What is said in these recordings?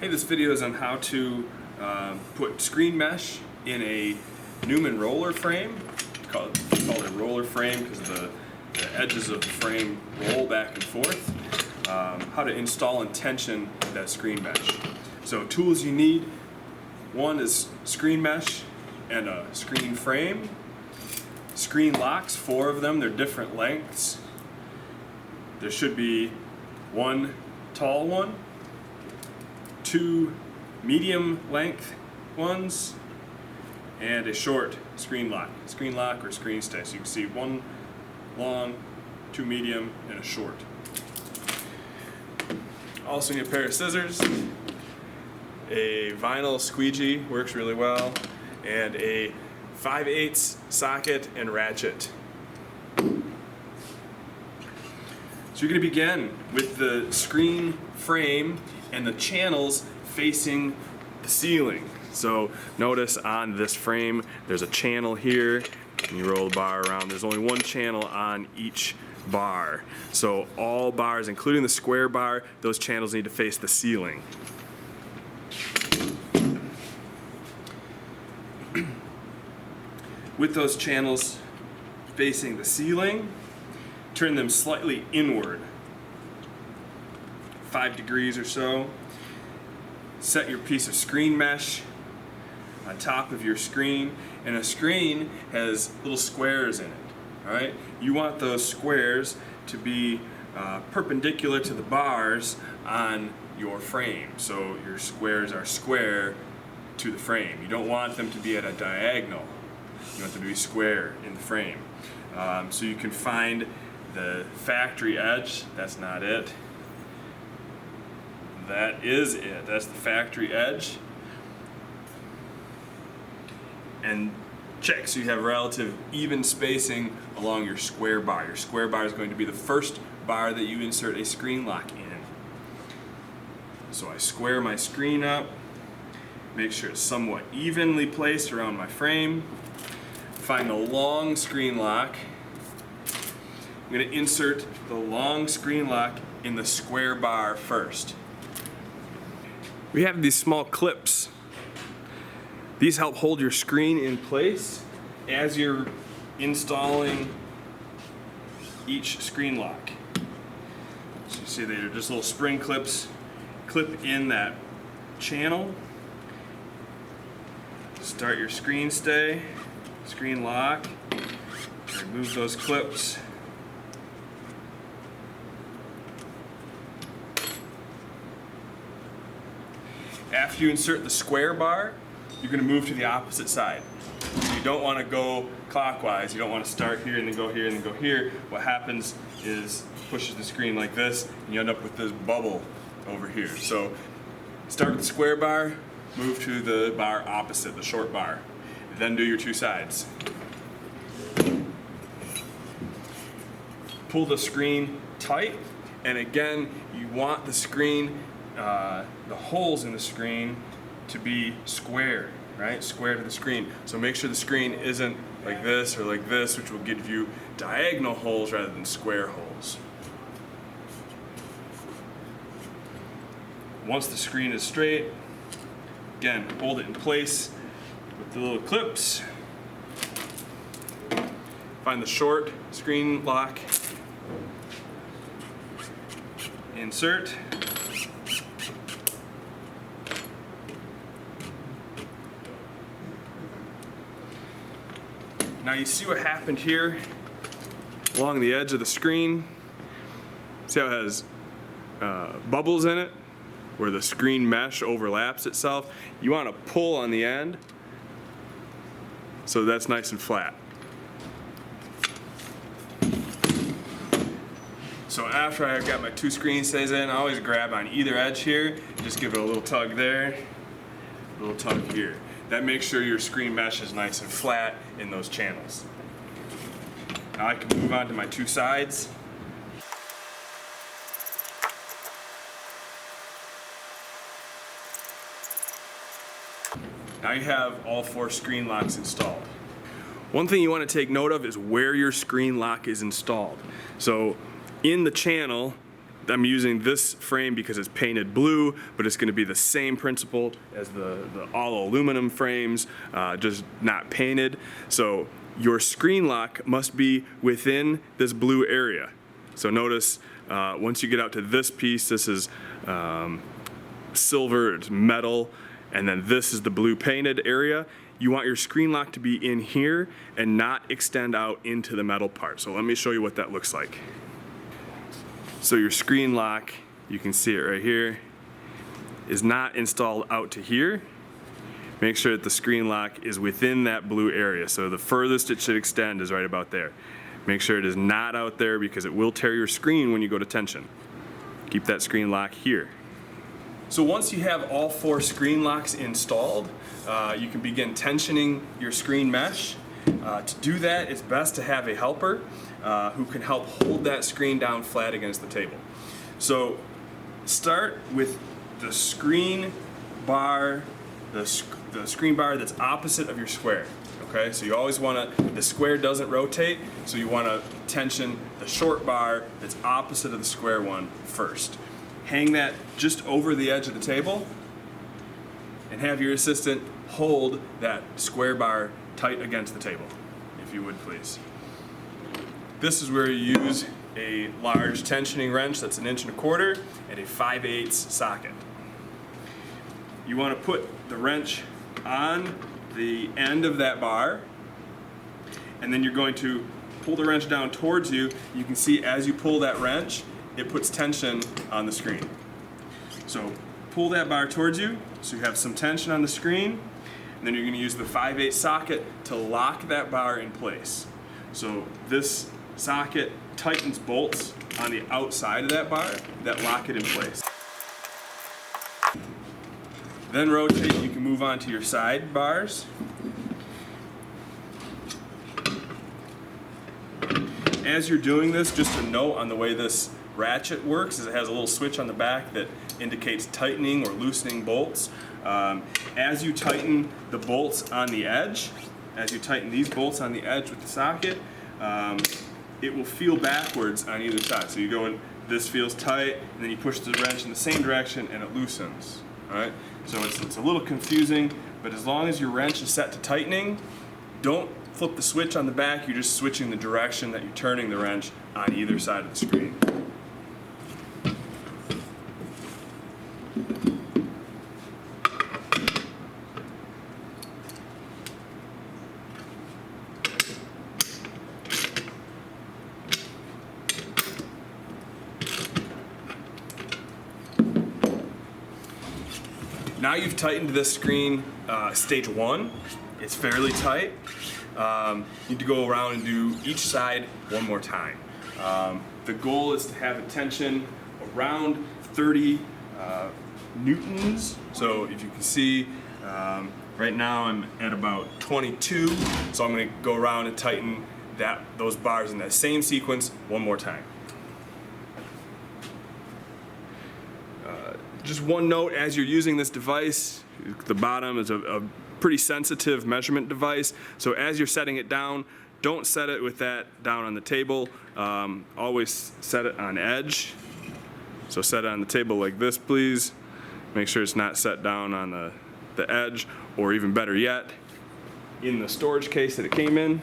Hey, this video is on how to put screen mesh in a Newman roller frame. It's called a roller frame because the edges of the frame roll back and forth. How to install and tension that screen mesh. So tools you need, one is screen mesh and a screen frame. Screen locks, 4 of them, they're different lengths. There should be one tall one, 2 medium length ones, and a short screen lock or screen stay. So you can see 1 long, 2 medium, and a short. Also need a pair of scissors, a vinyl squeegee works really well, and a 5/8 socket and ratchet. So you're going to begin with the screen frame and the channels facing the ceiling. So notice on this frame there's a channel here, and you roll the bar around. There's only one channel on each bar. So all bars, including the square bar, those channels need to face the ceiling. With those channels facing the ceiling, turn them slightly inward, 5 degrees or so. Set your piece of screen mesh on top of your screen, and a screen has little squares in it. All right, you want those squares to be perpendicular to the bars on your frame, so your squares are square to the frame. You don't want them to be at a diagonal. You want them to be square in the frame. So you can find the factory edge. That's not it. That is it. That's the factory edge. And check so you have relative even spacing along your square bar. Your square bar is going to be the first bar that you insert a screen lock in. So I square my screen up, make sure it's somewhat evenly placed around my frame. Find the long screen lock. I'm going to insert the long screen lock in the square bar first. We have these small clips. These help hold your screen in place as you're installing each screen lock. So you see they're just little spring clips. Clip in that channel. Start your screen stay, screen lock. Remove those clips. After you insert the square bar, you're going to move to the opposite side. You don't want to go clockwise. You don't want to start here and then go here and then go here. What happens is pushes the screen like this, and you end up with this bubble over here. So start with the square bar, move to the bar opposite, the short bar. Then do your 2 sides. Pull the screen tight, and again, you want the screen, the holes in the screen to be square, right? Square to the screen. So make sure the screen isn't like this or like this, which will give you diagonal holes rather than square holes. Once the screen is straight, again, hold it in place with the little clips. Find the short screen lock. Insert. Now you see what happened here along the edge of the screen. See how it has bubbles in it where the screen mesh overlaps itself? You want to pull on the end so that's nice and flat. So after I've got my 2 screen stays in, I always grab on either edge here, just give it a little tug there, a little tug here. That makes sure your screen mesh is nice and flat in those channels. Now I can move on to my 2 sides. Now you have all 4 screen locks installed. One thing you want to take note of is where your screen lock is installed. So in the channel I'm using this frame because it's painted blue, but it's going to be the same principle as the all aluminum frames, just not painted. So your screen lock must be within this blue area. So notice once you get out to this piece, this is silver, it's metal, and then this is the blue painted area. You want your screen lock to be in here and not extend out into the metal part. So let me show you what that looks like. So your screen lock, you can see it right here, is not installed out to here. Make sure that the screen lock is within that blue area. So the furthest it should extend is right about there. Make sure it is not out there because it will tear your screen when you go to tension. Keep that screen lock here. So once you have all 4 screen locks installed, you can begin tensioning your screen mesh. To do that, it's best to have a helper who can help hold that screen down flat against the table. So start with the screen bar, the screen bar that's opposite of your square. Okay, so you always want to, the square doesn't rotate, so you want to tension the short bar that's opposite of the square one first. Hang that just over the edge of the table and have your assistant hold that square bar tight against the table, if you would please. This is where you use a large tensioning wrench that's 1.25 inches and a 5/8 socket. You want to put the wrench on the end of that bar, and then you're going to pull the wrench down towards you. You can see as you pull that wrench, it puts tension on the screen. So pull that bar towards you so you have some tension on the screen, and then you're going to use the 5/8 socket to lock that bar in place. So this socket tightens bolts on the outside of that bar that lock it in place. Then rotate, you can move on to your side bars. As you're doing this, just a note on the way this ratchet works is it has a little switch on the back that indicates tightening or loosening bolts. As you tighten the bolts on the edge, as you tighten these bolts on the edge with the socket, it will feel backwards on either side. So you go in, this feels tight, and then you push the wrench in the same direction and it loosens. All right? So it's a little confusing, but as long as your wrench is set to tightening, don't flip the switch on the back, you're just switching the direction that you're turning the wrench on either side of the screen. Now you've tightened this screen stage 1. It's fairly tight. You need to go around and do each side one more time. The goal is to have a tension around 30 newtons. So if you can see, right now I'm at about 22. So I'm going to go around and tighten those bars in that same sequence one more time. Just one note, as you're using this device, the bottom is a pretty sensitive measurement device. So as you're setting it down, don't set it with that down on the table. Always set it on edge. So set it on the table like this, please. Make sure it's not set down on the edge, or even better yet, in the storage case that it came in.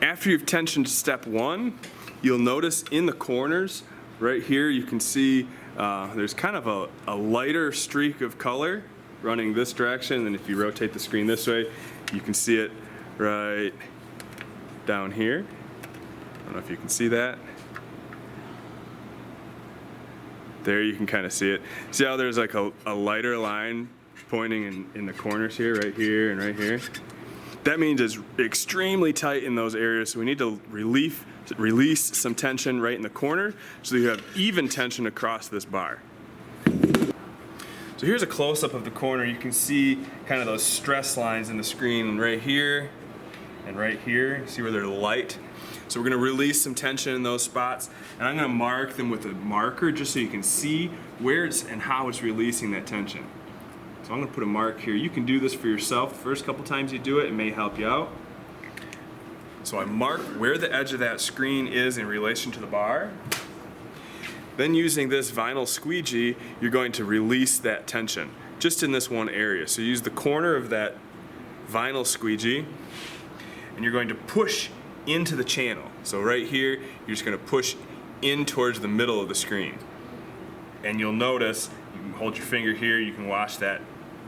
After you've tensioned step 1, you'll notice in the corners, right here, you can see there's kind of a lighter streak of color running this direction, and if you rotate the screen this way, you can see it right down here. I don't know if you can see that. There you can kind of see it. See how there's like a lighter line pointing in the corners here, right here and right here? That means it's extremely tight in those areas, so we need to release some tension right in the corner so that you have even tension across this bar. So here's a close-up of the corner. You can see kind of those stress lines in the screen right here and right here. See where they're light? So we're going to release some tension in those spots, and I'm going to mark them with a marker just so you can see where it's and how it's releasing that tension. So I'm going to put a mark here. You can do this for yourself. The first couple times you do it, it may help you out. So I mark where the edge of that screen is in relation to the bar. Then using this vinyl squeegee, you're going to release that tension just in this one area. So use the corner of that vinyl squeegee and you're going to push into the channel. So right here, you're just going to push in towards the middle of the screen. And you'll notice, you can hold your finger here, you can watch that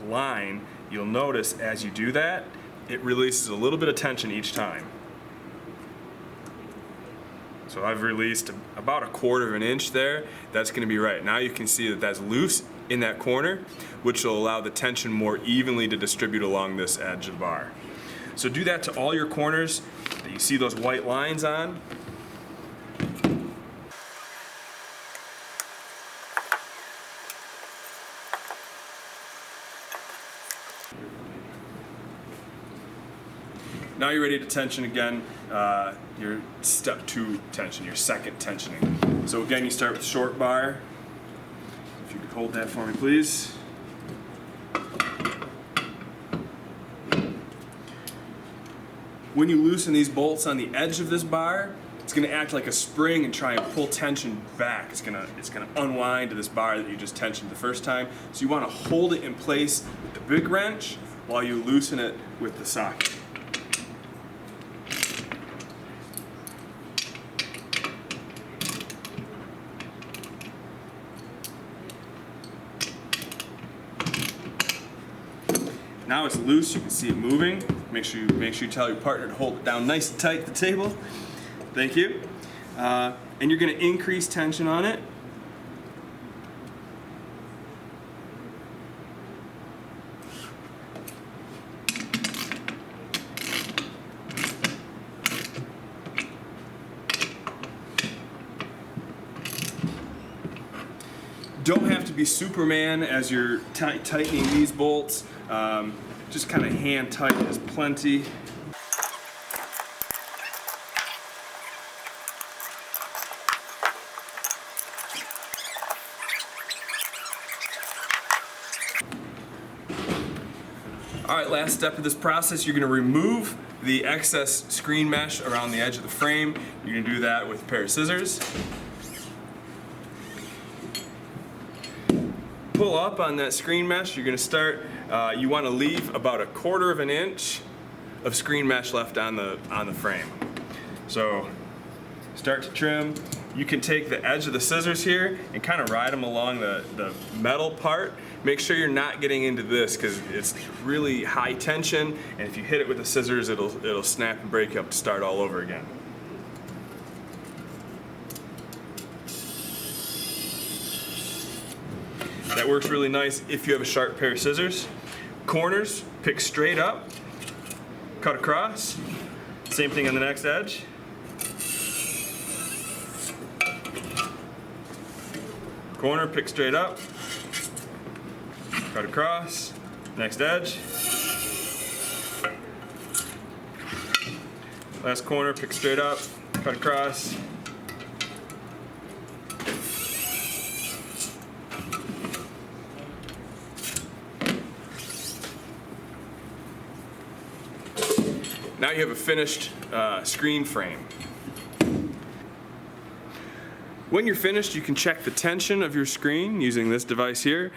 line. You'll notice as you do that, it releases a little bit of tension each time. So I've released about 1/4 of an inch there. That's going to be right. Now you can see that that's loose in that corner, which will allow the tension more evenly to distribute along this edge of the bar. So do that to all your corners that you see those white lines on. Now you're ready to tension again, your step 2 tension, your second tensioning. So again, you start with short bar. If you could hold that for me, please. When you loosen these bolts on the edge of this bar, it's going to act like a spring and try and pull tension back. It's going to unwind to this bar that you just tensioned the first time. So you want to hold it in place with the big wrench while you loosen it with the socket. Now it's loose, you can see it moving. Make sure you tell your partner to hold it down nice and tight at the table. Thank you. And you're going to increase tension on it. Don't have to be Superman as you're tightening these bolts. Just kind of hand tight is plenty. All right, last step of this process, you're going to remove the excess screen mesh around the edge of the frame. You're going to do that with a pair of scissors. Pull up on that screen mesh. You're going to start, you want to leave about 1/4 of an inch of screen mesh left on the frame. So start to trim. You can take the edge of the scissors here and kind of ride them along the metal part. Make sure you're not getting into this because it's really high tension, and if you hit it with the scissors, it'll snap and break up to start all over again. That works really nice if you have a sharp pair of scissors. Corners, pick straight up, cut across. Same thing on the next edge. Corner, pick straight up, cut across, next edge. Last corner, pick straight up, cut across. Now you have a finished screen frame. When you're finished, you can check the tension of your screen using this device here.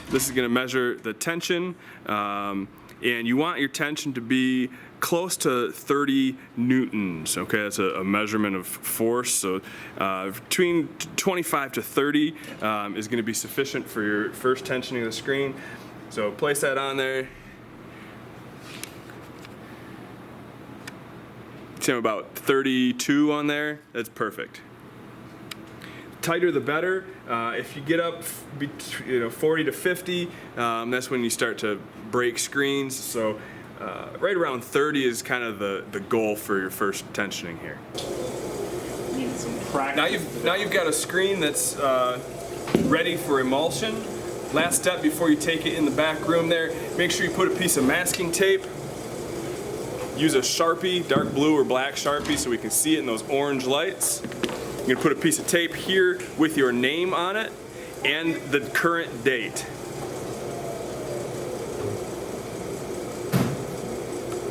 This is going to measure the tension, and you want your tension to be close to 30 newtons. Okay, that's a measurement of force. So between 25 to 30 is going to be sufficient for your first tensioning of the screen. So place that on there. See, I'm about 32 on there. That's perfect. Tighter the better. If you get up 40 to 50, that's when you start to break screens. So right around 30 is kind of the goal for your first tensioning here. Need some practice. Now you've got a screen that's ready for emulsion. Last step before you take it in the back room there, make sure you put a piece of masking tape. Use a Sharpie, dark blue or black Sharpie, so we can see it in those orange lights. You're gonna put a piece of tape here with your name on it and the current date.